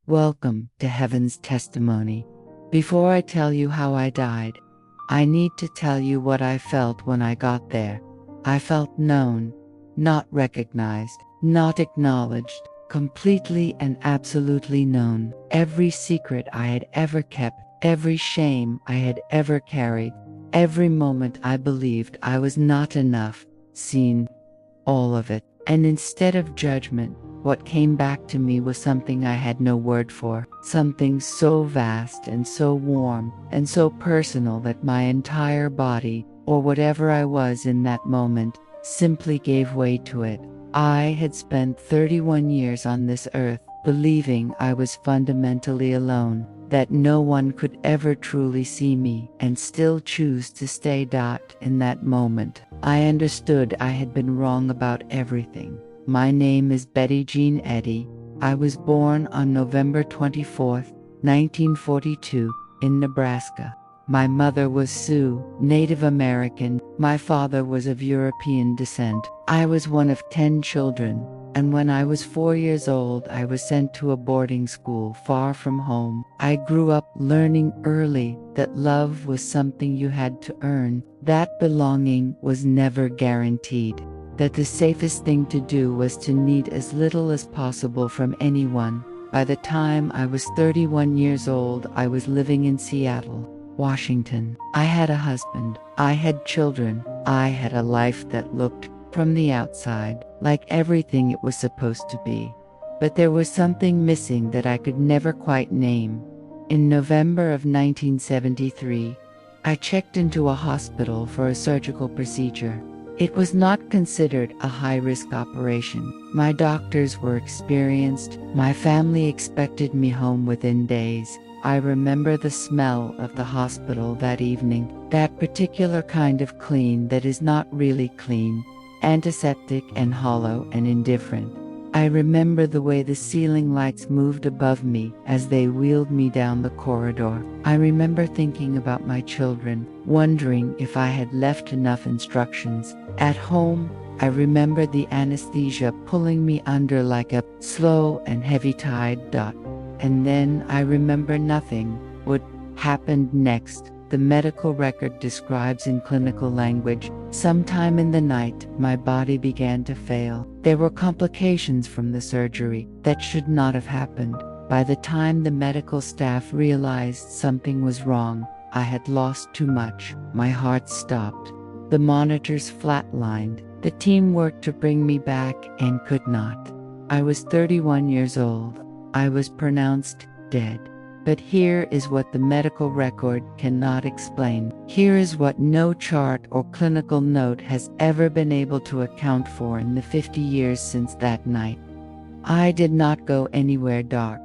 Welcome to Heaven's Testimony. Before I tell you how I died, I need to tell you what I felt when I got there. I felt known, not recognized, not acknowledged, completely and absolutely known. Every secret I had ever kept, every shame I had ever carried, every moment I believed I was not enough, seen, all of it. And instead of judgment, what came back to me was something I had no word for, something so vast and so warm and so personal that my entire body, or whatever I was in that moment, simply gave way to it. I had spent 31 years on this earth believing I was fundamentally alone, that no one could ever truly see me, and still choose to stay. In that moment, I understood I had been wrong about everything. My name is Betty Eadie. I was born on November 24, 1942, in Nebraska. My mother was Sioux, Native American. My father was of European descent. I was one of 10 children, and when I was 4 years old, I was sent to a boarding school far from home. I grew up learning early that love was something you had to earn, that belonging was never guaranteed, that the safest thing to do was to need as little as possible from anyone. By the time I was 31 years old, I was living in Seattle, Washington. I had a husband, I had children, I had a life that looked, from the outside, like everything it was supposed to be. But there was something missing that I could never quite name. In November of 1973, I checked into a hospital for a surgical procedure. It was not considered a high-risk operation. My doctors were experienced. My family expected me home within days. I remember the smell of the hospital that evening, that particular kind of clean that is not really clean, antiseptic and hollow and indifferent. I remember the way the ceiling lights moved above me as they wheeled me down the corridor. I remember thinking about my children, wondering if I had left enough instructions. At home, I remember the anesthesia pulling me under like a slow and heavy tide. And then I remember nothing. What happened next, the medical record describes in clinical language. Sometime in the night, my body began to fail. There were complications from the surgery that should not have happened. By the time the medical staff realized something was wrong, I had lost too much. My heart stopped. The monitors flatlined. The team worked to bring me back and could not. I was 31 years old. I was pronounced dead. But here is what the medical record cannot explain. Here is what no chart or clinical note has ever been able to account for in the 50 years since that night. I did not go anywhere dark.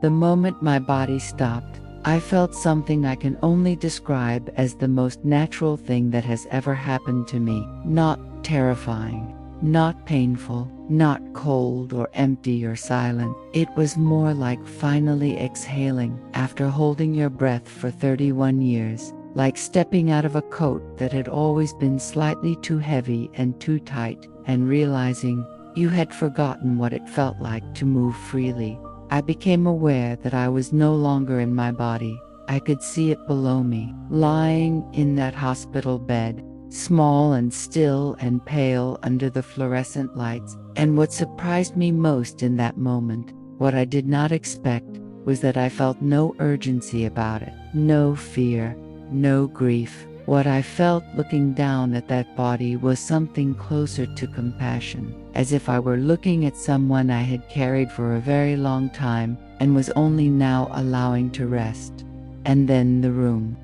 The moment my body stopped, I felt something I can only describe as the most natural thing that has ever happened to me. Not terrifying, not painful, not cold or empty or silent. It was more like finally exhaling after holding your breath for 31 years, like stepping out of a coat that had always been slightly too heavy and too tight, and realizing you had forgotten what it felt like to move freely. I became aware that I was no longer in my body. I could see it below me, lying in that hospital bed, small and still and pale under the fluorescent lights. And what surprised me most in that moment, what I did not expect, was that I felt no urgency about it, no fear, no grief. What I felt looking down at that body was something closer to compassion, as if I were looking at someone I had carried for a very long time and was only now allowing to rest. And then the room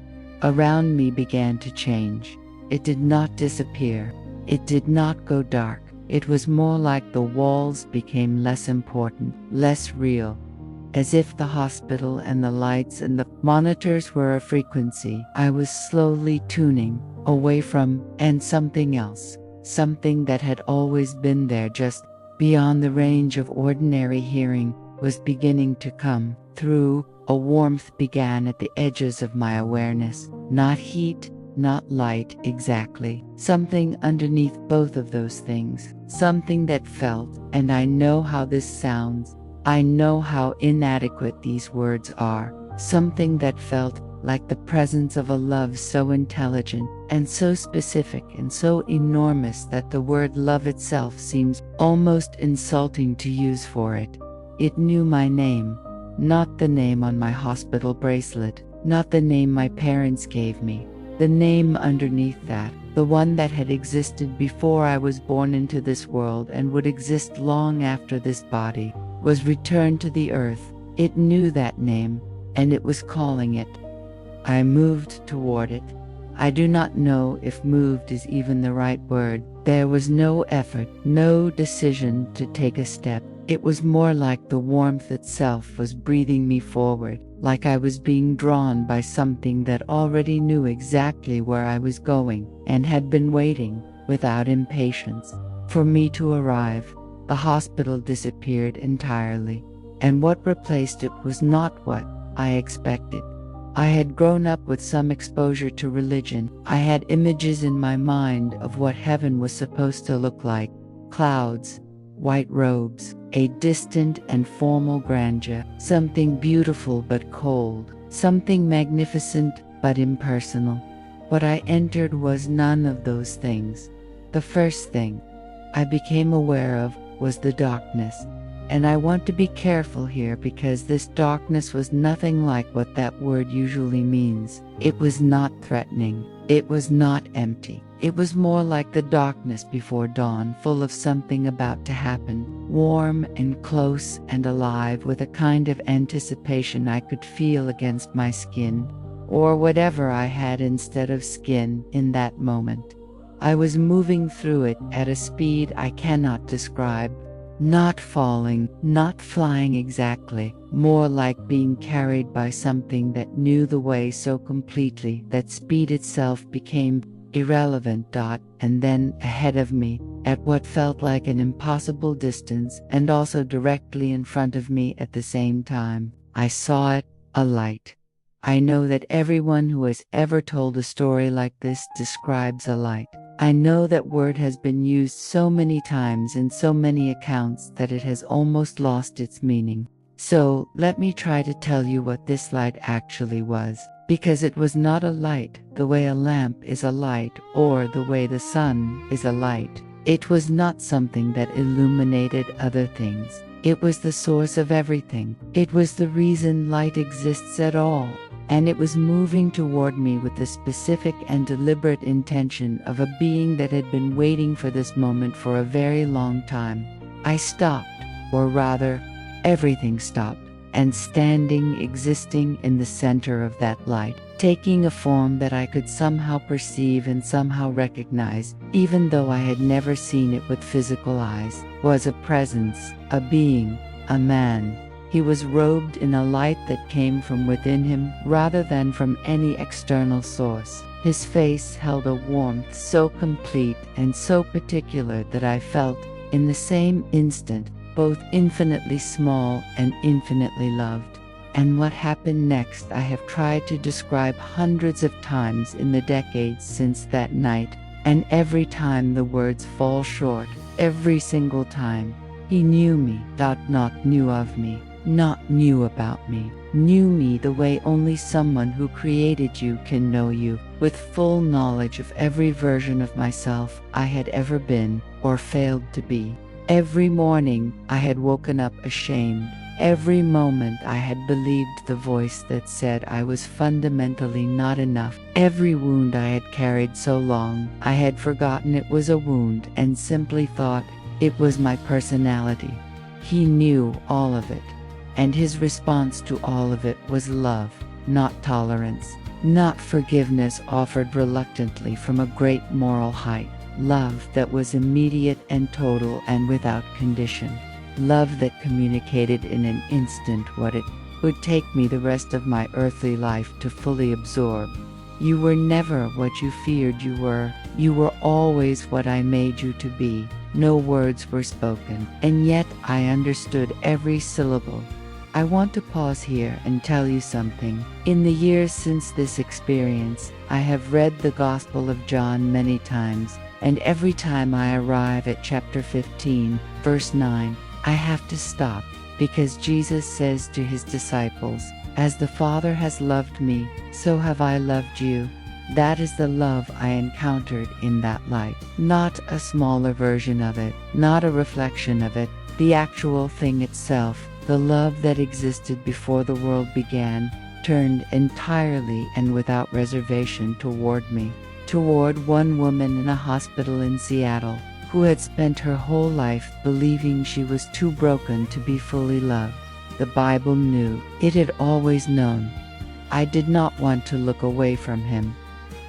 around me began to change. It did not disappear. It did not go dark. It was more like the walls became less important, less real, as if the hospital and the lights and the monitors were a frequency I was slowly tuning away from, and something else, something that had always been there just beyond the range of ordinary hearing, was beginning to come through. A warmth began at the edges of my awareness, not heat, not light exactly, something underneath both of those things, something that felt, and I know how this sounds, I know how inadequate these words are, something that felt like the presence of a love so intelligent and so specific and so enormous that the word love itself seems almost insulting to use for it. It knew my name, not the name on my hospital bracelet, not the name my parents gave me, the name underneath that, the one that had existed before I was born into this world and would exist long after this body was returned to the earth. It knew that name, and it was calling it. I moved toward it. I do not know if moved is even the right word. There was no effort, no decision to take a step. It was more like the warmth itself was breathing me forward, like I was being drawn by something that already knew exactly where I was going and had been waiting, without impatience, for me to arrive. The hospital disappeared entirely, and what replaced it was not what I expected. I had grown up with some exposure to religion. I had images in my mind of what heaven was supposed to look like: clouds, white robes, a distant and formal grandeur, something beautiful but cold, something magnificent but impersonal. What I entered was none of those things. The first thing I became aware of was the darkness. And I want to be careful here because this darkness was nothing like what that word usually means. It was not threatening. It was not empty. It was more like the darkness before dawn, full of something about to happen, warm and close and alive, with a kind of anticipation I could feel against my skin, or whatever I had instead of skin in that moment. I was moving through it at a speed I cannot describe. Not falling, not flying exactly, more like being carried by something that knew the way so completely that speed itself became irrelevant. And then ahead of me, at what felt like an impossible distance and also directly in front of me at the same time, I saw it, a light. I know that everyone who has ever told a story like this describes a light. I know that word has been used so many times in so many accounts that it has almost lost its meaning. So let me try to tell you what this light actually was, because it was not a light the way a lamp is a light or the way the sun is a light. It was not something that illuminated other things. It was the source of everything. It was the reason light exists at all. And it was moving toward me with the specific and deliberate intention of a being that had been waiting for this moment for a very long time. I stopped, or rather, everything stopped, and standing, existing in the center of that light, taking a form that I could somehow perceive and somehow recognize, even though I had never seen it with physical eyes, was a presence, a being, a man. He was robed in a light that came from within him rather than from any external source. His face held a warmth so complete and so particular that I felt, in the same instant, both infinitely small and infinitely loved. And what happened next I have tried to describe hundreds of times in the decades since that night, and every time the words fall short, every single time. He knew me, not knew of me. Not knew about me, knew me the way only someone who created you can know you, with full knowledge of every version of myself I had ever been or failed to be. Every morning I had woken up ashamed. Every moment I had believed the voice that said I was fundamentally not enough. Every wound I had carried so long, I had forgotten it was a wound and simply thought it was my personality. He knew all of it. And his response to all of it was love, not tolerance, not forgiveness offered reluctantly from a great moral height. Love that was immediate and total and without condition. Love that communicated in an instant what it would take me the rest of my earthly life to fully absorb. You were never what you feared you were. You were always what I made you to be. No words were spoken, and yet I understood every syllable. I want to pause here and tell you something. In the years since this experience, I have read the Gospel of John many times, and every time I arrive at chapter 15, verse 9, I have to stop. because Jesus says to his disciples, "As the Father has loved me, so have I loved you." That is the love I encountered in that light. Not a smaller version of it, not a reflection of it, the actual thing itself, the love that existed before the world began, turned entirely and without reservation toward me, toward one woman in a hospital in Seattle, who had spent her whole life believing she was too broken to be fully loved. The Bible knew, it had always known. I did not want to look away from him.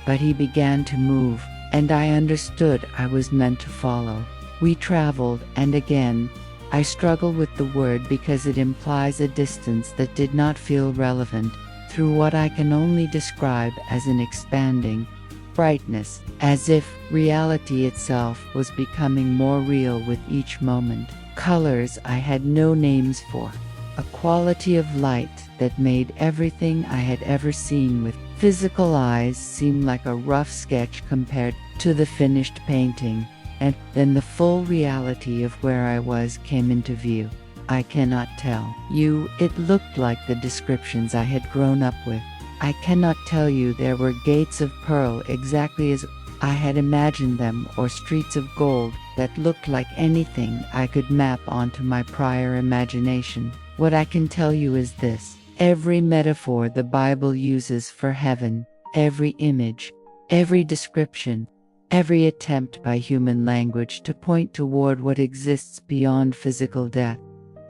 But he began to move, and I understood I was meant to follow. We traveled, and again, I struggle with the word because it implies a distance that did not feel relevant, through what I can only describe as an expanding brightness, as if reality itself was becoming more real with each moment. Colors I had no names for. A quality of light that made everything I had ever seen with physical eyes seem like a rough sketch compared to the finished painting, and then the full reality of where I was came into view. I cannot tell you, it looked like the descriptions I had grown up with. I cannot tell you there were gates of pearl exactly as I had imagined them, or streets of gold that looked like anything I could map onto my prior imagination. What I can tell you is this: every metaphor the Bible uses for heaven, every image, every description, every attempt by human language to point toward what exists beyond physical death,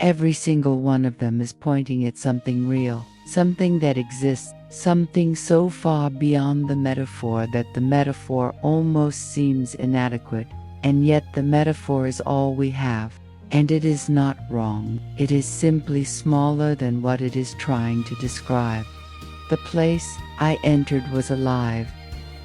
every single one of them is pointing at something real, something that exists, something so far beyond the metaphor that the metaphor almost seems inadequate, and yet the metaphor is all we have. And it is not wrong, it is simply smaller than what it is trying to describe. The place I entered was alive.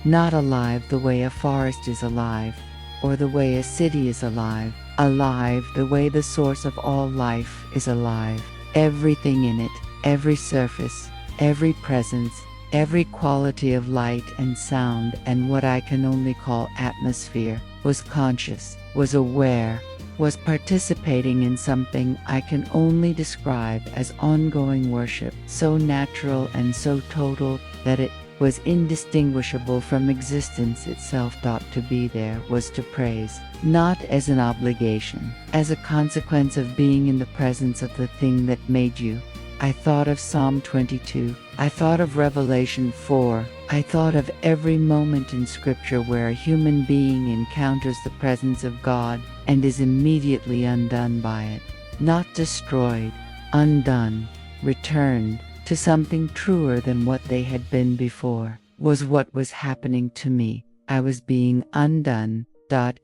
Not alive the way a forest is alive, or the way a city is alive. Alive the way the source of all life is alive. Everything in it, every surface, every presence, every quality of light and sound and what I can only call atmosphere, was conscious, was aware, was participating in something I can only describe as ongoing worship, so natural and so total that it was indistinguishable from existence itself. Thought to be there was to praise, not as an obligation, as a consequence of being in the presence of the thing that made you. I thought of Psalm 22, I thought of Revelation 4, I thought of every moment in Scripture where a human being encounters the presence of God and is immediately undone by it. Not destroyed, undone, returned to something truer than what they had been before, was what was happening to me. I was being undone,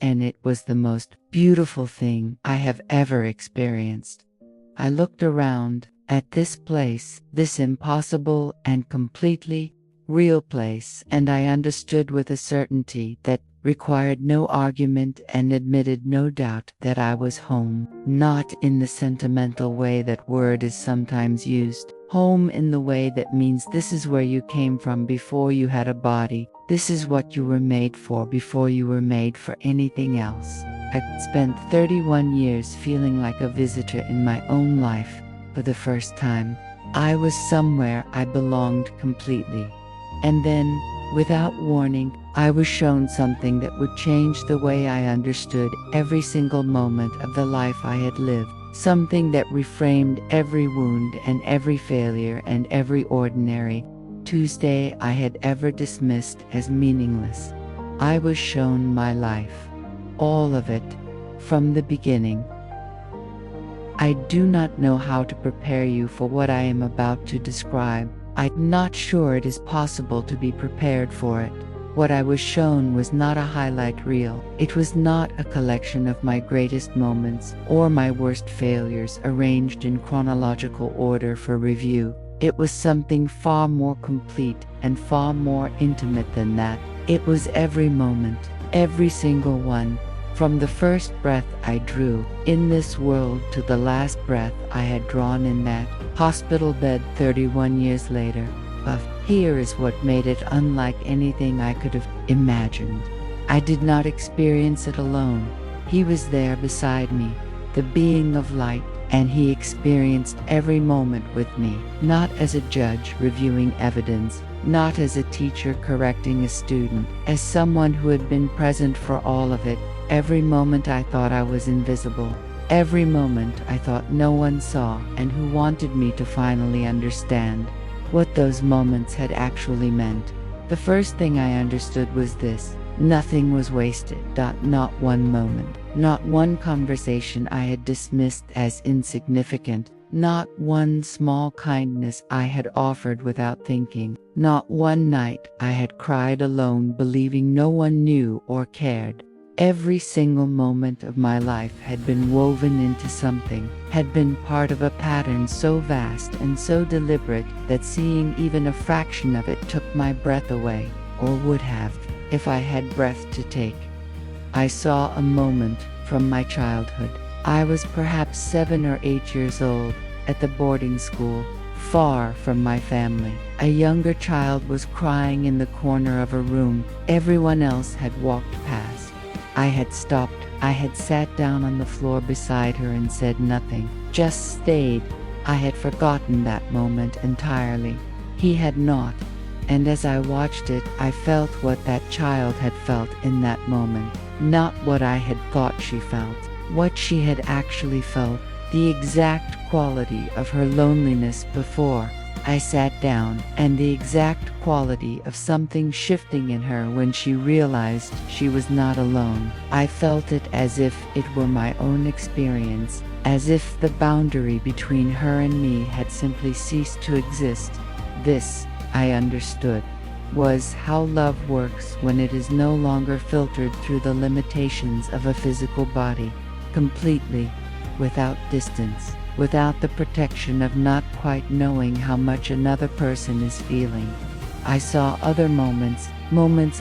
and it was the most beautiful thing I have ever experienced. I looked around at this place, this impossible and completely real place, and I understood with a certainty that required no argument and admitted no doubt that I was home, not in the sentimental way that word is sometimes used. Home in the way that means this is where you came from before you had a body. This is what you were made for before you were made for anything else. I spent 31 years feeling like a visitor in my own life. For the first time, I was somewhere I belonged completely. And then, without warning, I was shown something that would change the way I understood every single moment of the life I had lived. Something that reframed every wound and every failure and every ordinary Tuesday I had ever dismissed as meaningless. I was shown my life. All of it, from the beginning. I do not know how to prepare you for what I am about to describe. I'm not sure it is possible to be prepared for it. What I was shown was not a highlight reel. It was not a collection of my greatest moments or my worst failures arranged in chronological order for review. It was something far more complete and far more intimate than that. It was every moment, every single one, from the first breath I drew in this world to the last breath I had drawn in that hospital bed 31 years later. But here is what made it unlike anything I could have imagined. I did not experience it alone. He was there beside me, the being of light, and he experienced every moment with me, not as a judge reviewing evidence, not as a teacher correcting a student, as someone who had been present for all of it. Every moment I thought I was invisible, every moment I thought no one saw, and who wanted me to finally understand what those moments had actually meant. The first thing I understood was this: nothing was wasted. Not one moment, not one conversation I had dismissed as insignificant, not one small kindness I had offered without thinking, not one night I had cried alone believing no one knew or cared. Every single moment of my life had been woven into something, had been part of a pattern so vast and so deliberate that seeing even a fraction of it took my breath away, or would have, if I had breath to take. I saw a moment from my childhood. I was perhaps 7 or 8 years old, at the boarding school, far from my family. A younger child was crying in the corner of a room. Everyone else had walked past. I had stopped. I had sat down on the floor beside her and said nothing, just stayed. I had forgotten that moment entirely. He had not. And as I watched it, I felt what that child had felt in that moment. Not what I had thought she felt, what she had actually felt, the exact quality of her loneliness before I sat down, and the exact quality of something shifting in her when she realized she was not alone. I felt it as if it were my own experience, as if the boundary between her and me had simply ceased to exist. This, I understood, was how love works when it is no longer filtered through the limitations of a physical body, completely, without distance, without the protection of not quite knowing how much another person is feeling. I saw other moments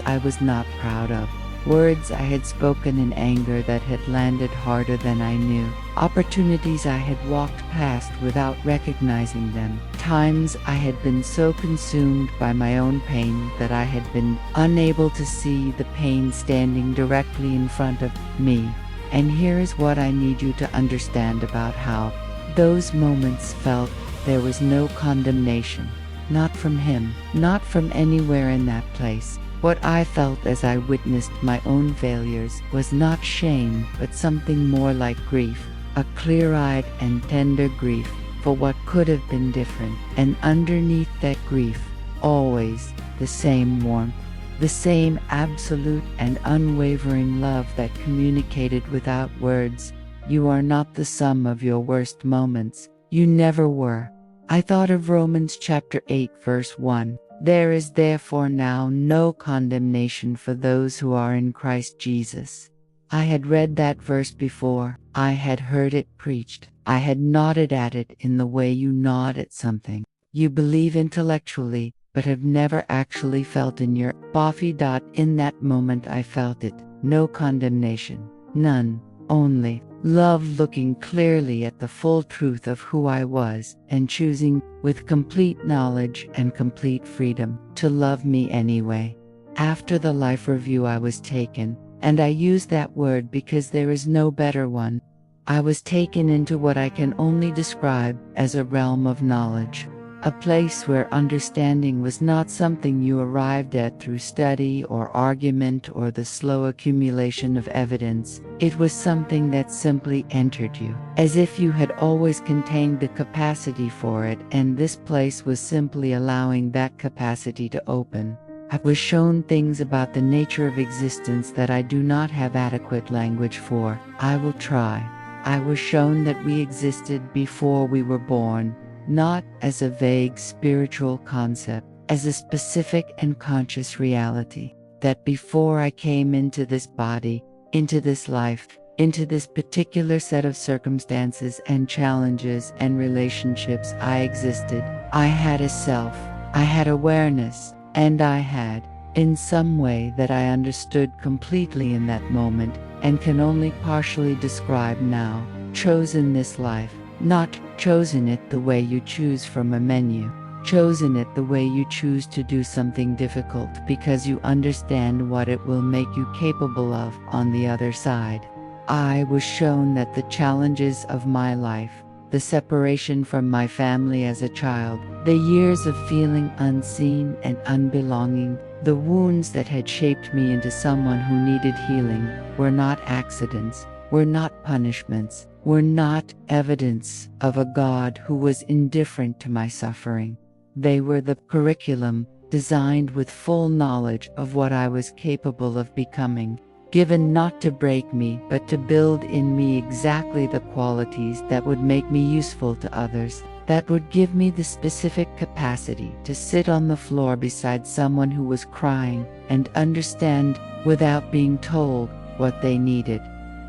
I was not proud of, words I had spoken in anger that had landed harder than I knew, opportunities I had walked past without recognizing them, times I had been so consumed by my own pain that I had been unable to see the pain standing directly in front of me. And here is what I need you to understand about how those moments felt. There was no condemnation, not from him, not from anywhere in that place. What I felt as I witnessed my own failures was not shame, but something more like grief, a clear-eyed and tender grief for what could have been different. And underneath that grief, always the same warmth, the same absolute and unwavering love that communicated without words. You are not the sum of your worst moments. You never were. I thought of Romans chapter 8 verse 1. There is therefore now no condemnation for those who are in Christ Jesus. I had read that verse before. I had heard it preached. I had nodded at it in the way you nod at something you believe intellectually, but have never actually felt in your body. In that moment I felt it. No condemnation. None. Only love, looking clearly at the full truth of who I was, and choosing, with complete knowledge and complete freedom, to love me anyway. After the life review I was taken, and I use that word because there is no better one, I was taken into what I can only describe as a realm of knowledge. A place where understanding was not something you arrived at through study or argument or the slow accumulation of evidence. It was something that simply entered you, as if you had always contained the capacity for it, and this place was simply allowing that capacity to open. I was shown things about the nature of existence that I do not have adequate language for. I will try. I was shown that we existed before we were born, not as a vague spiritual concept, as a specific and conscious reality, that before I came into this body, into this life, into this particular set of circumstances and challenges and relationships, I existed. I had a self, I had awareness, and I had, in some way that I understood completely in that moment, and can only partially describe now, chosen this life. Not chosen it the way you choose from a menu, chosen it the way you choose to do something difficult because you understand what it will make you capable of on the other side. I was shown that the challenges of my life, the separation from my family as a child, the years of feeling unseen and unbelonging, the wounds that had shaped me into someone who needed healing, were not accidents, were not punishments, were not evidence of a God who was indifferent to my suffering. They were the curriculum, designed with full knowledge of what I was capable of becoming, given not to break me but to build in me exactly the qualities that would make me useful to others, that would give me the specific capacity to sit on the floor beside someone who was crying and understand, without being told, what they needed.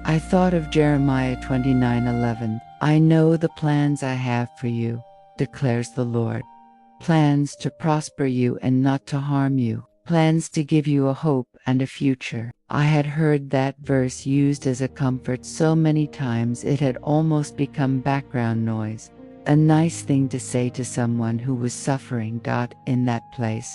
I thought of Jeremiah 29:11. I know the plans I have for you, declares the Lord. Plans to prosper you and not to harm you. Plans to give you a hope and a future. I had heard that verse used as a comfort so many times it had almost become background noise. A nice thing to say to someone who was suffering. In that place,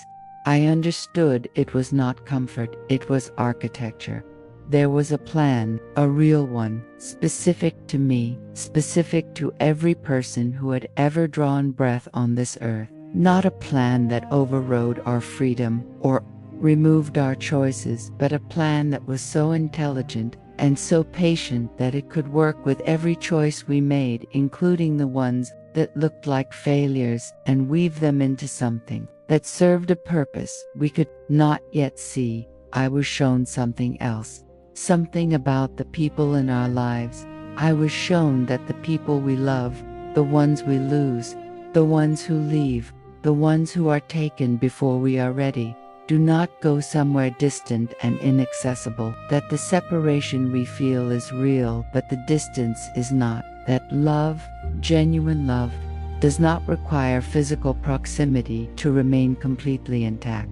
I understood it was not comfort, it was architecture. There was a plan, a real one, specific to me, specific to every person who had ever drawn breath on this earth. Not a plan that overrode our freedom or removed our choices, but a plan that was so intelligent and so patient that it could work with every choice we made, including the ones that looked like failures, and weave them into something that served a purpose we could not yet see. I was shown something else, something about the people in our lives. I was shown that the people we love, the ones we lose, the ones who leave, the ones who are taken before we are ready, do not go somewhere distant and inaccessible, that the separation we feel is real but the distance is not, that love, genuine love, does not require physical proximity to remain completely intact.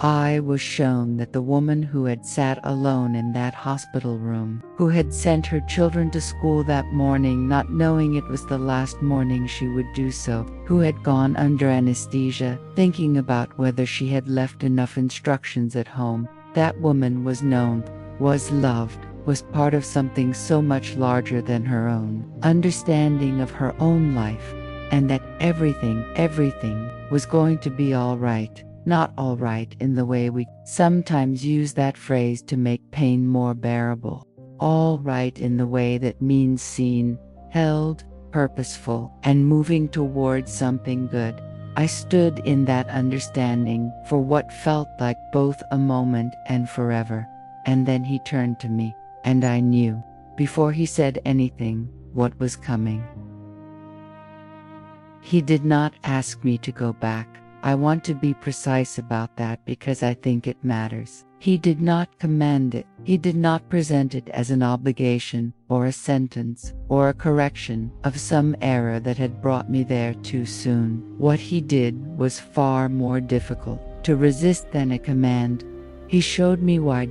I was shown that the woman who had sat alone in that hospital room, who had sent her children to school that morning not knowing it was the last morning she would do so, who had gone under anesthesia, thinking about whether she had left enough instructions at home, that woman was known, was loved, was part of something so much larger than her own understanding of her own life, and that everything was going to be all right. Not all right in the way we sometimes use that phrase to make pain more bearable. All right in the way that means seen, held, purposeful, and moving towards something good. I stood in that understanding for what felt like both a moment and forever. And then he turned to me, and I knew, before he said anything, what was coming. He did not ask me to go back. I want to be precise about that because I think it matters. He did not command it. He did not present it as an obligation or a sentence or a correction of some error that had brought me there too soon. What he did was far more difficult to resist than a command. He showed me why.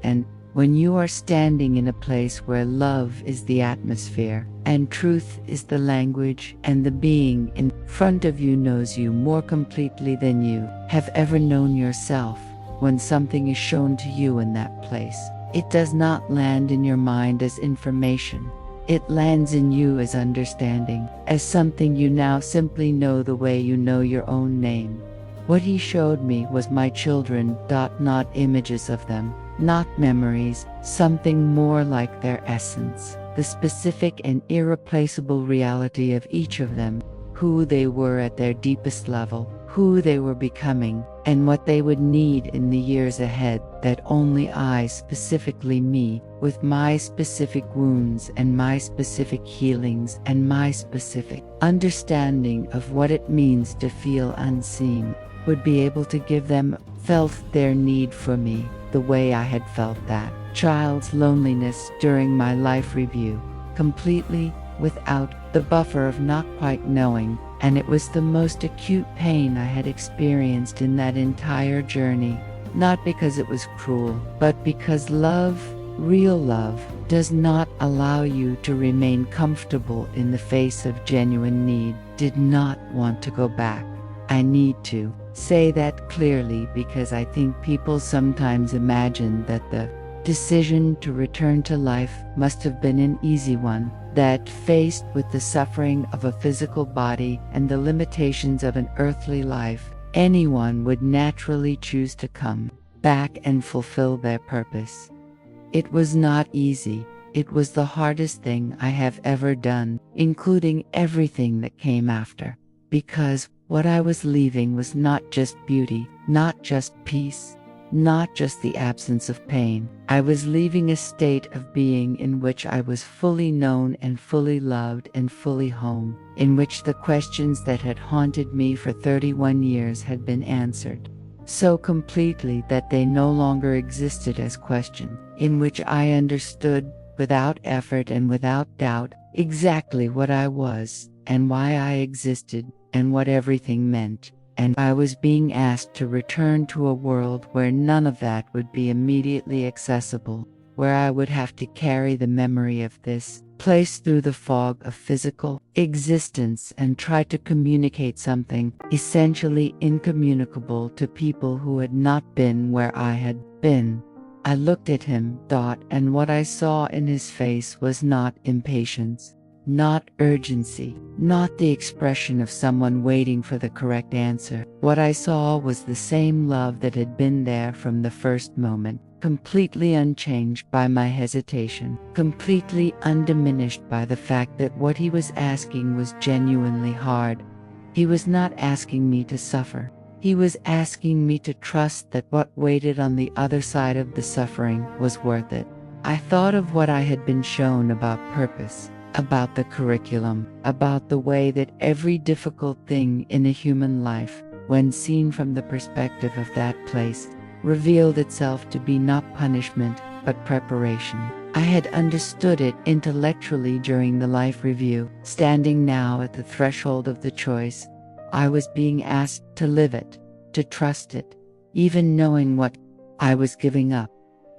And when you are standing in a place where love is the atmosphere, and truth is the language, and the being in front of you knows you more completely than you have ever known yourself, when something is shown to you in that place, it does not land in your mind as information. It lands in you as understanding, as something you now simply know the way you know your own name. What he showed me was my children. Not images of them, not memories, something more like their essence, the specific and irreplaceable reality of each of them, who they were at their deepest level, who they were becoming, and what they would need in the years ahead that only I, specifically me, with my specific wounds and my specific healings and my specific understanding of what it means to feel unseen, would be able to give them. Felt their need for me the way I had felt that child's loneliness during my life review, completely without the buffer of not quite knowing, and it was the most acute pain I had experienced in that entire journey, not because it was cruel, but because love, real love, does not allow you to remain comfortable in the face of genuine need. Did not want to go back. I need to say that clearly because I think people sometimes imagine that the decision to return to life must have been an easy one, that faced with the suffering of a physical body and the limitations of an earthly life, anyone would naturally choose to come back and fulfill their purpose. It was not easy. It was the hardest thing I have ever done, including everything that came after, because what I was leaving was not just beauty, not just peace, not just the absence of pain. I was leaving a state of being in which I was fully known and fully loved and fully home, in which the questions that had haunted me for 31 years had been answered so completely that they no longer existed as questions, in which I understood without effort and without doubt exactly what I was and why I existed and what everything meant. And I was being asked to return to a world where none of that would be immediately accessible, where I would have to carry the memory of this place through the fog of physical existence and try to communicate something essentially incommunicable to people who had not been where I had been. I looked at him, and what I saw in his face was not impatience, not urgency, not the expression of someone waiting for the correct answer. What I saw was the same love that had been there from the first moment, completely unchanged by my hesitation, completely undiminished by the fact that what he was asking was genuinely hard. He was not asking me to suffer. He was asking me to trust that what waited on the other side of the suffering was worth it. I thought of what I had been shown about purpose, about the curriculum, about the way that every difficult thing in a human life, when seen from the perspective of that place, revealed itself to be not punishment, but preparation. I had understood it intellectually during the life review. Standing now at the threshold of the choice, I was being asked to live it, to trust it, even knowing what I was giving up.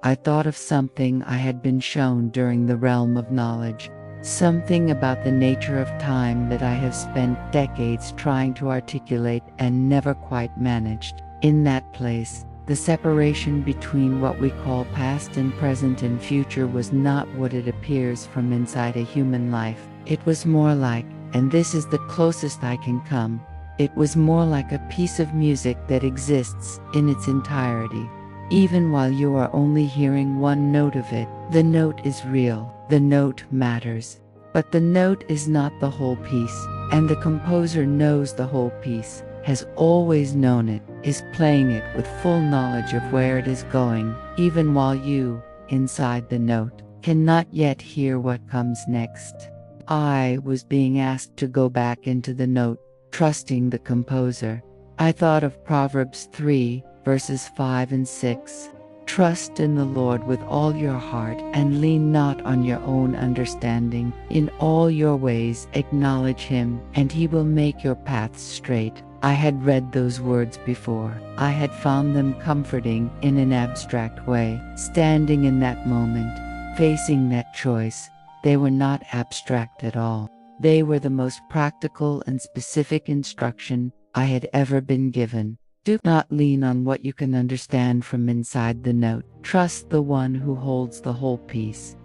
I thought of something I had been shown during the realm of knowledge, something about the nature of time that I have spent decades trying to articulate and never quite managed. In that place, the separation between what we call past and present and future was not what it appears from inside a human life. It was more like, and this is the closest I can come, it was more like a piece of music that exists in its entirety. Even while you are only hearing one note of it, the note is real, the note matters. But the note is not the whole piece, and the composer knows the whole piece, has always known it, is playing it with full knowledge of where it is going, even while you, inside the note, cannot yet hear what comes next. I was being asked to go back into the note, trusting the composer. I thought of Proverbs 3, verses 5 and 6. Trust in the Lord with all your heart and lean not on your own understanding. In all your ways acknowledge him, and he will make your paths straight. I had read those words before. I had found them comforting in an abstract way. Standing in that moment, facing that choice, they were not abstract at all. They were the most practical and specific instruction I had ever been given. Do not lean on what you can understand from inside the note. Trust the one who holds the whole piece.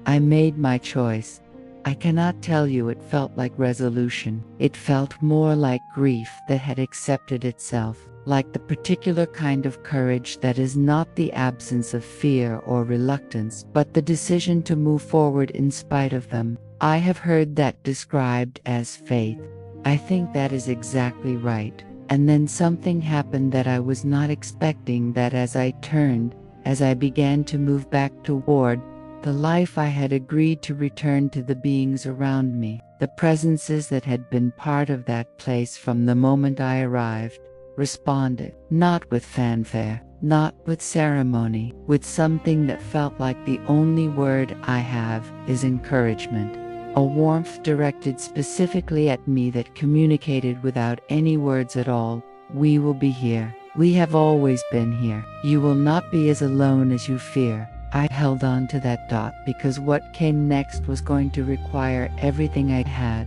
I made my choice. I cannot tell you it felt like resolution. It felt more like grief that had accepted itself, like the particular kind of courage that is not the absence of fear or reluctance, but the decision to move forward in spite of them. I have heard that described as faith. I think that is exactly right. And then something happened that I was not expecting, that as I turned, as I began to move back toward the life I had agreed to return to the beings around me, the presences that had been part of that place from the moment I arrived, responded, not with fanfare, not with ceremony, with something that felt like the only word I have is encouragement. A warmth directed specifically at me that communicated without any words at all. We will be here. We have always been here. You will not be as alone as you fear. I held on to that because what came next was going to require everything I had.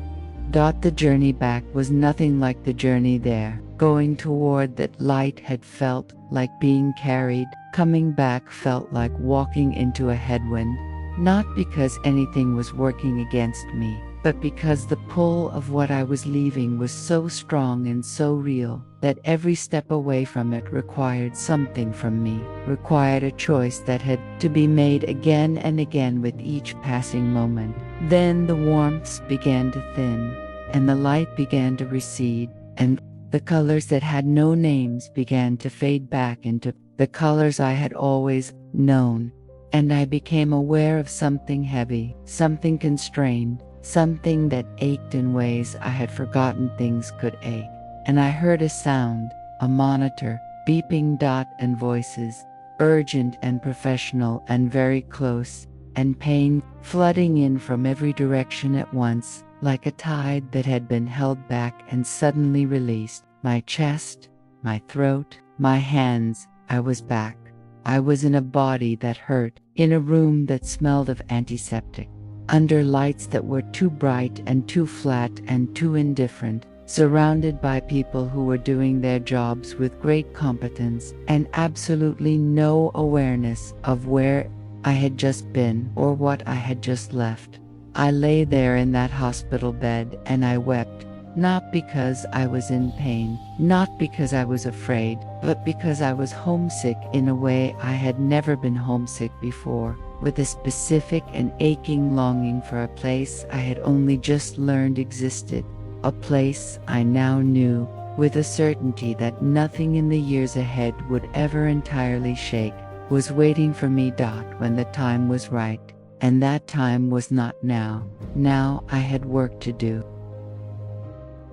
The journey back was nothing like the journey there. Going toward that light had felt like being carried. Coming back felt like walking into a headwind. not because anything was working against me, but because the pull of what I was leaving was so strong and so real that every step away from it required something from me, required a choice that had to be made again and again with each passing moment. Then the warmth began to thin, and the light began to recede, and the colors that had no names began to fade back into the colors I had always known, and I became aware of something heavy, something constrained, something that ached in ways I had forgotten things could ache. And I heard a sound, a monitor, beeping dot and voices, urgent and professional and very close, and pain flooding in from every direction at once, like a tide that had been held back and suddenly released. My chest, my throat, my hands, I was back. I was in a body that hurt, in a room that smelled of antiseptic, under lights that were too bright and too flat and too indifferent, surrounded by people who were doing their jobs with great competence and absolutely no awareness of where I had just been or what I had just left. I lay there in that hospital bed and I wept, not because I was in pain, not because I was afraid, but because I was homesick in a way I had never been homesick before, with a specific and aching longing for a place I had only just learned existed, a place I now knew, with a certainty that nothing in the years ahead would ever entirely shake, was waiting for me. When the time was right, and that time was not now. Now I had work to do.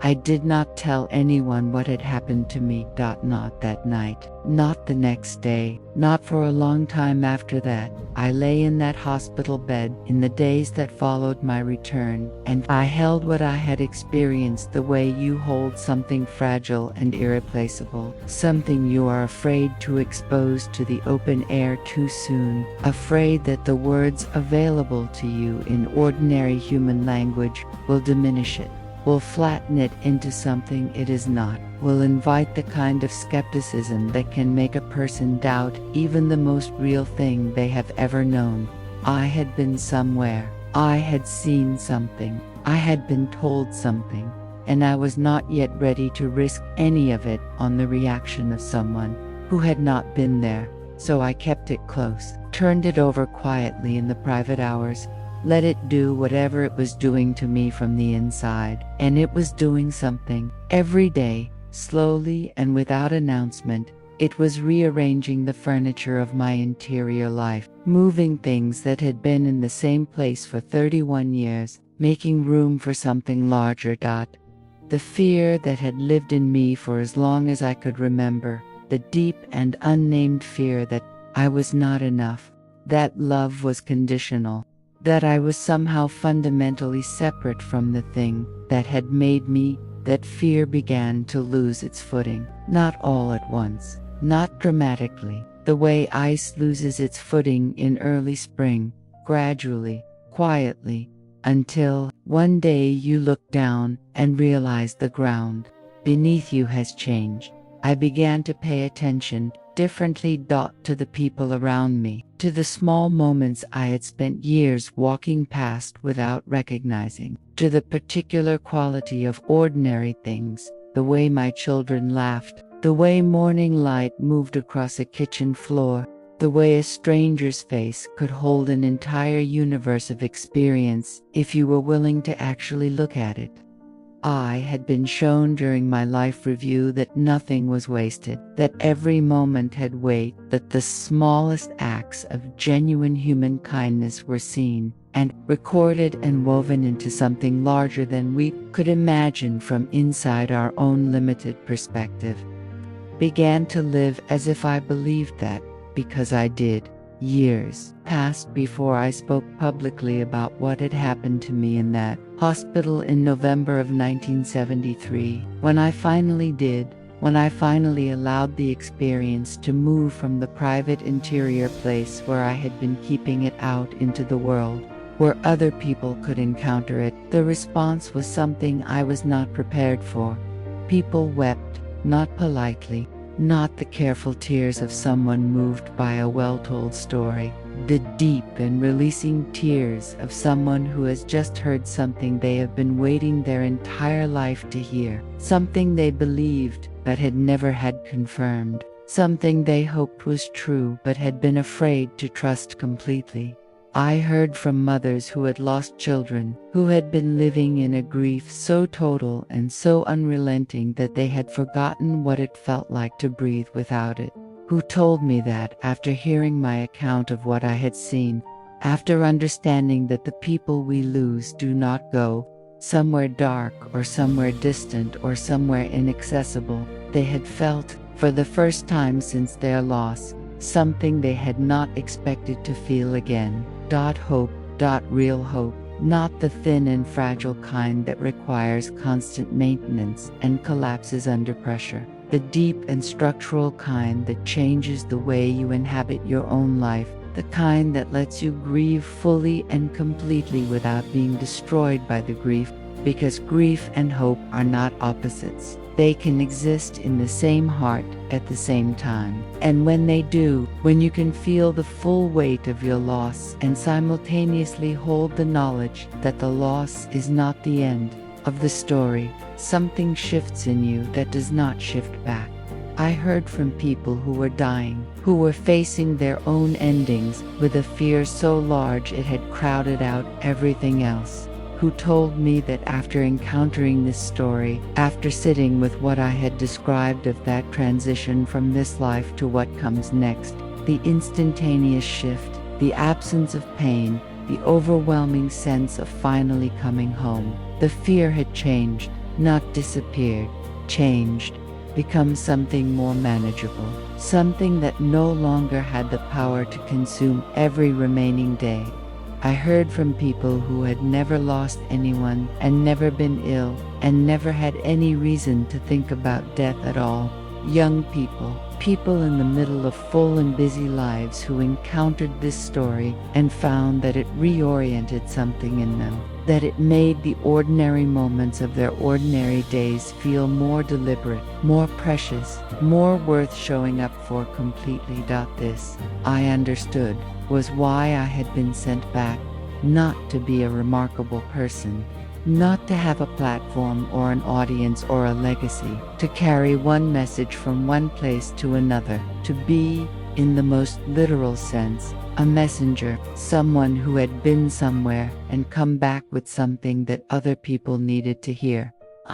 I did not tell anyone what had happened to me. Not that night, not the next day, not for a long time after that. I lay in that hospital bed in the days that followed my return, and I held what I had experienced the way you hold something fragile and irreplaceable, something you are afraid to expose to the open air too soon, afraid that the words available to you in ordinary human language will diminish it, will flatten it into something it is not, will invite the kind of skepticism that can make a person doubt even the most real thing they have ever known. I had been somewhere, I had seen something, I had been told something, and I was not yet ready to risk any of it on the reaction of someone who had not been there. So I kept it close, turned it over quietly in the private hours, let it do whatever it was doing to me from the inside. And it was doing something. Every day, slowly and without announcement, it was rearranging the furniture of my interior life, moving things that had been in the same place for 31 years, making room for something larger. The fear that had lived in me for as long as I could remember, the deep and unnamed fear that I was not enough, that love was conditional, that I was somehow fundamentally separate from the thing that had made me. That fear began to lose its footing, not all at once, not dramatically, the way ice loses its footing in early spring, gradually, quietly, until one day you look down and realize the ground beneath you has changed. I began to pay attention differently to the people around me, to the small moments I had spent years walking past without recognizing, to the particular quality of ordinary things, the way my children laughed, the way morning light moved across a kitchen floor, the way a stranger's face could hold an entire universe of experience if you were willing to actually look at it. I had been shown during my life review that nothing was wasted, that every moment had weight, that the smallest acts of genuine human kindness were seen and recorded and woven into something larger than we could imagine from inside our own limited perspective. Began to live as if I believed that, because I did. Years passed before I spoke publicly about what had happened to me in that hospital in November of 1973. When I finally did, when I finally allowed the experience to move from the private interior place where I had been keeping it out into the world, where other people could encounter it, the response was something I was not prepared for. People wept, not politely, not the careful tears of someone moved by a well-told story, the deep and releasing tears of someone who has just heard something they have been waiting their entire life to hear, something they believed but had never had confirmed, something they hoped was true but had been afraid to trust completely. I heard from mothers who had lost children, who had been living in a grief so total and so unrelenting that they had forgotten what it felt like to breathe without it, who told me that after hearing my account of what I had seen, after understanding that the people we lose do not go somewhere dark or somewhere distant or somewhere inaccessible, they had felt, for the first time since their loss, something they had not expected to feel again. Hope, real hope, not the thin and fragile kind that requires constant maintenance and collapses under pressure. The deep and structural kind that changes the way you inhabit your own life, the kind that lets you grieve fully and completely without being destroyed by the grief, because grief and hope are not opposites. They can exist in the same heart at the same time. And when they do, when you can feel the full weight of your loss and simultaneously hold the knowledge that the loss is not the end of the story, something shifts in you that does not shift back. I heard from people who were dying, who were facing their own endings with a fear so large it had crowded out everything else, who told me that after encountering this story, after sitting with what I had described of that transition from this life to what comes next, the instantaneous shift, the absence of pain, the overwhelming sense of finally coming home, the fear had changed, not disappeared, changed, become something more manageable, something that no longer had the power to consume every remaining day. I heard from people who had never lost anyone and never been ill and never had any reason to think about death at all. Young people, people in the middle of full and busy lives who encountered this story and found that it reoriented something in them, that it made the ordinary moments of their ordinary days feel more deliberate, more precious, more worth showing up for completely. This, I understood, was why I had been sent back, not to be a remarkable person, not to have a platform or an audience or a legacy, to carry one message from one place to another, to be, in the most literal sense, a messenger, someone who had been somewhere and come back with something that other people needed to hear.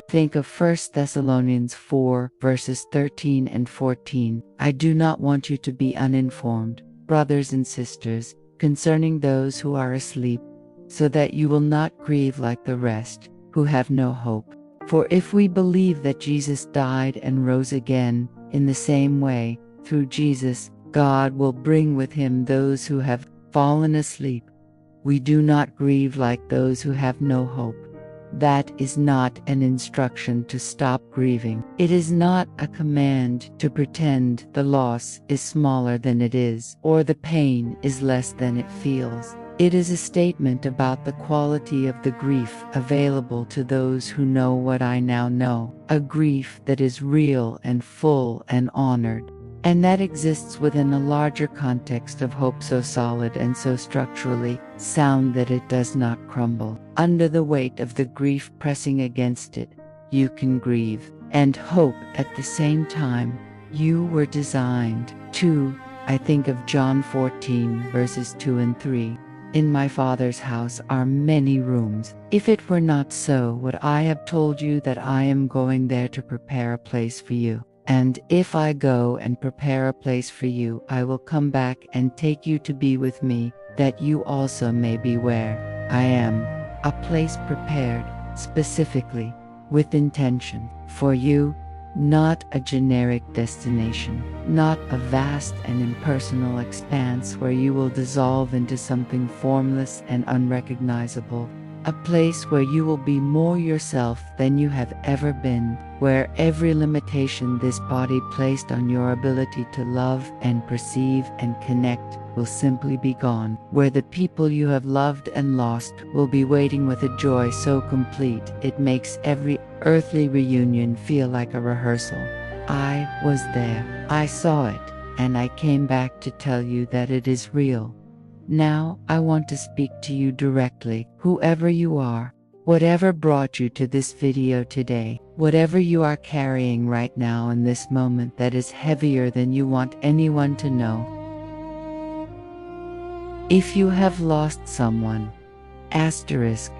Think of 1 Thessalonians 4, verses 13 and 14. I do not want you to be uninformed, brothers and sisters, concerning those who are asleep, so that you will not grieve like the rest, who have no hope. For if we believe that Jesus died and rose again, in the same way, through Jesus, God will bring with him those who have fallen asleep. We do not grieve like those who have no hope. That is not an instruction to stop grieving. It is not a command to pretend the loss is smaller than it is, or the pain is less than it feels. It is a statement about the quality of the grief available to those who know what I now know, a grief that is real and full and honored, and that exists within a larger context of hope so solid and so structurally sound that it does not crumble. Under the weight of the grief pressing against it, you can grieve and hope at the same time. You were designed to, I think of John 14, verses 2 and 3. In my Father's house are many rooms. If it were not so, would I have told you that I am going there to prepare a place for you? And if I go and prepare a place for you, I will come back and take you to be with me, that you also may be where I am. A place prepared, specifically, with intention, for you, not a generic destination, not a vast and impersonal expanse where you will dissolve into something formless and unrecognizable. A place where you will be more yourself than you have ever been, where every limitation this body placed on your ability to love and perceive and connect will simply be gone, where the people you have loved and lost will be waiting with a joy so complete it makes every earthly reunion feel like a rehearsal. I was there, I saw it, and I came back to tell you that it is real. Now, I want to speak to you directly, whoever you are. Whatever brought you to this video today, whatever you are carrying right now in this moment that is heavier than you want anyone to know. If you have lost someone, asterisk,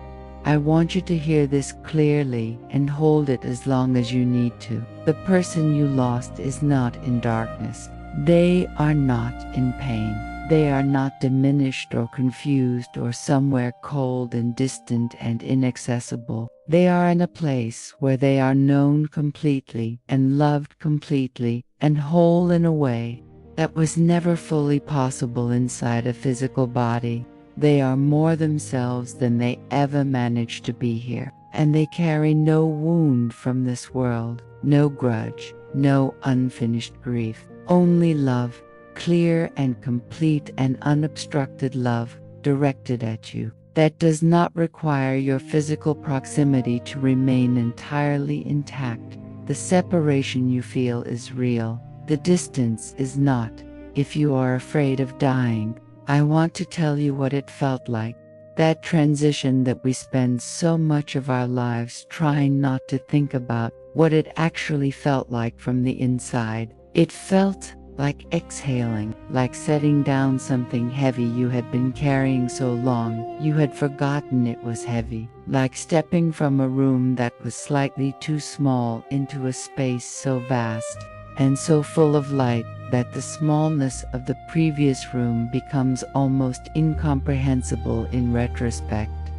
I want you to hear this clearly and hold it as long as you need to. The person you lost is not in darkness. They are not in pain. They are not diminished or confused or somewhere cold and distant and inaccessible. They are in a place where they are known completely and loved completely and whole in a way that was never fully possible inside a physical body. They are more themselves than they ever managed to be here, and they carry no wound from this world, no grudge, no unfinished grief, only love. Clear and complete and unobstructed love directed at you that does not require your physical proximity to remain entirely intact. The separation you feel is real. The distance is not. If you are afraid of dying, I want to tell you what it felt like. That transition that we spend so much of our lives trying not to think about, what it actually felt like from the inside. It felt like exhaling, like setting down something heavy you had been carrying so long you had forgotten it was heavy, like stepping from a room that was slightly too small into a space so vast and so full of light that the smallness of the previous room becomes almost incomprehensible in retrospect.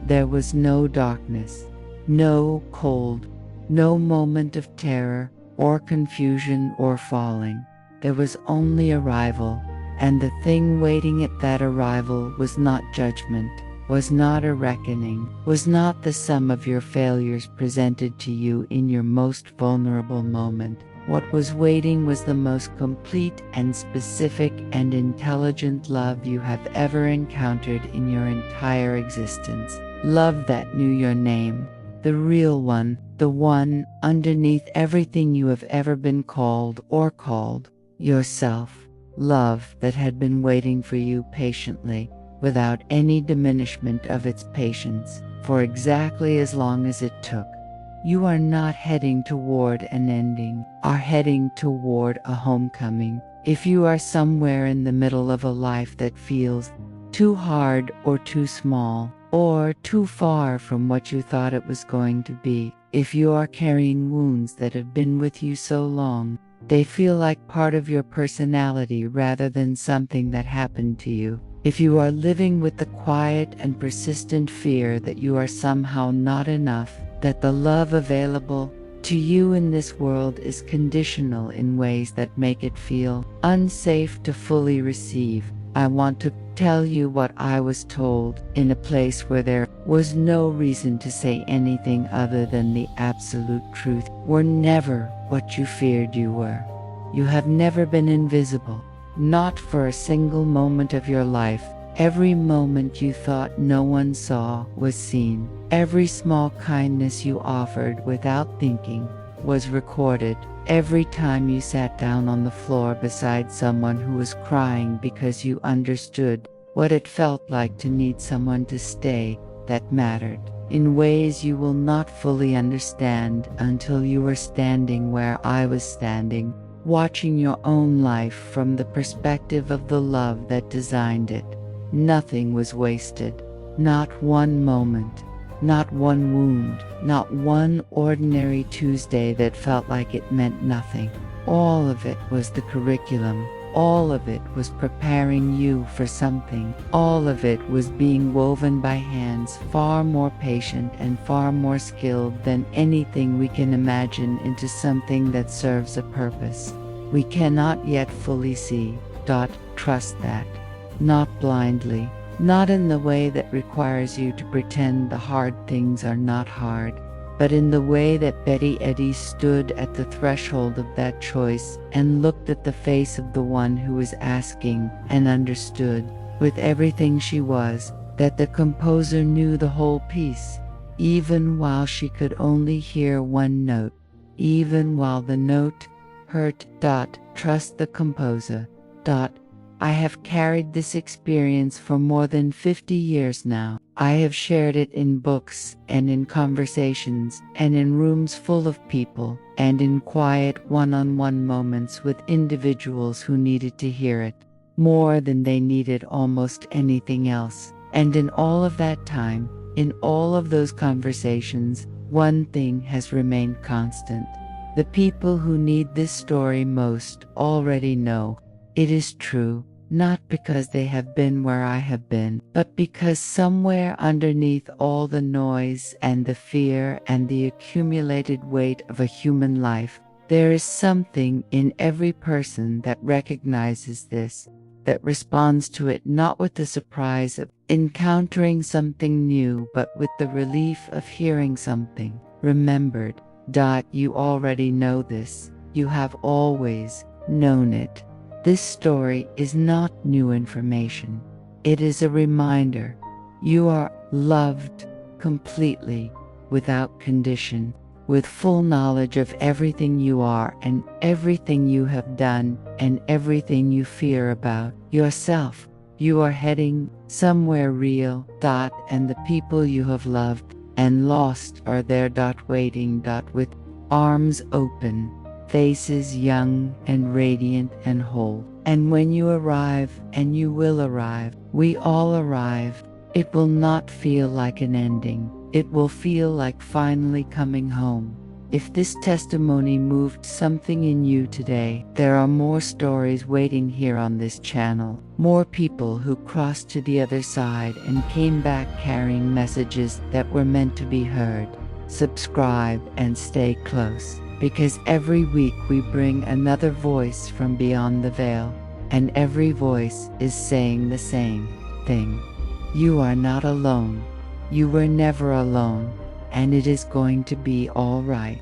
There was no darkness, no cold, no moment of terror or confusion or falling. There was only arrival, and the thing waiting at that arrival was not judgment, was not a reckoning, was not the sum of your failures presented to you in your most vulnerable moment. What was waiting was the most complete and specific and intelligent love you have ever encountered in your entire existence. Love that knew your name, the real one, the one underneath everything you have ever been called or called. Yourself, love that had been waiting for you patiently, without any diminishment of its patience, for exactly as long as it took. You are not heading toward an ending, are heading toward a homecoming. If you are somewhere in the middle of a life that feels too hard or too small, or too far from what you thought it was going to be, if you are carrying wounds that have been with you so long, they feel like part of your personality rather than something that happened to you. If you are living with the quiet and persistent fear that you are somehow not enough, that the love available to you in this world is conditional in ways that make it feel unsafe to fully receive, I want to tell you what I was told in a place where there was no reason to say anything other than the absolute truth. Were never what you feared you were. You have never been invisible, not for a single moment of your life. Every moment you thought no one saw was seen. Every small kindness you offered without thinking was recorded. Every time you sat down on the floor beside someone who was crying because you understood what it felt like to need someone to stay, that mattered, in ways you will not fully understand until you are standing where I was standing, watching your own life from the perspective of the love that designed it. Nothing was wasted, not one moment. Not one wound, not one ordinary Tuesday that felt like it meant nothing. All of it was the curriculum. All of it was preparing you for something. All of it was being woven by hands far more patient and far more skilled than anything we can imagine into something that serves a purpose we cannot yet fully see. Trust that. Not blindly. Not in the way that requires you to pretend the hard things are not hard, but in the way that Betty Eadie stood at the threshold of that choice and looked at the face of the one who was asking and understood, with everything she was, that the composer knew the whole piece, even while she could only hear one note, even while the note hurt. Trust the composer. I have carried this experience for more than 50 years now. I have shared it in books and in conversations and in rooms full of people and in quiet one-on-one moments with individuals who needed to hear it more than they needed almost anything else. And in all of that time, in all of those conversations, one thing has remained constant. The people who need this story most already know it is true, not because they have been where I have been, but because somewhere underneath all the noise and the fear and the accumulated weight of a human life, there is something in every person that recognizes this, that responds to it not with the surprise of encountering something new, but with the relief of hearing something remembered. You already know this. You have always known it. This story is not new information. It is a reminder. You are loved completely, without condition, with full knowledge of everything you are and everything you have done and everything you fear about yourself. You are heading somewhere real. And the people you have loved and lost are there. Waiting. With arms open, faces young and radiant and whole. And when you arrive, and you will arrive, we all arrive, it will not feel like an ending. It will feel like finally coming home. If this testimony moved something in you today, there are more stories waiting here on this channel. More people who crossed to the other side and came back carrying messages that were meant to be heard. Subscribe and stay close, because every week we bring another voice from beyond the veil, and every voice is saying the same thing. You are not alone. You were never alone, and it is going to be all right.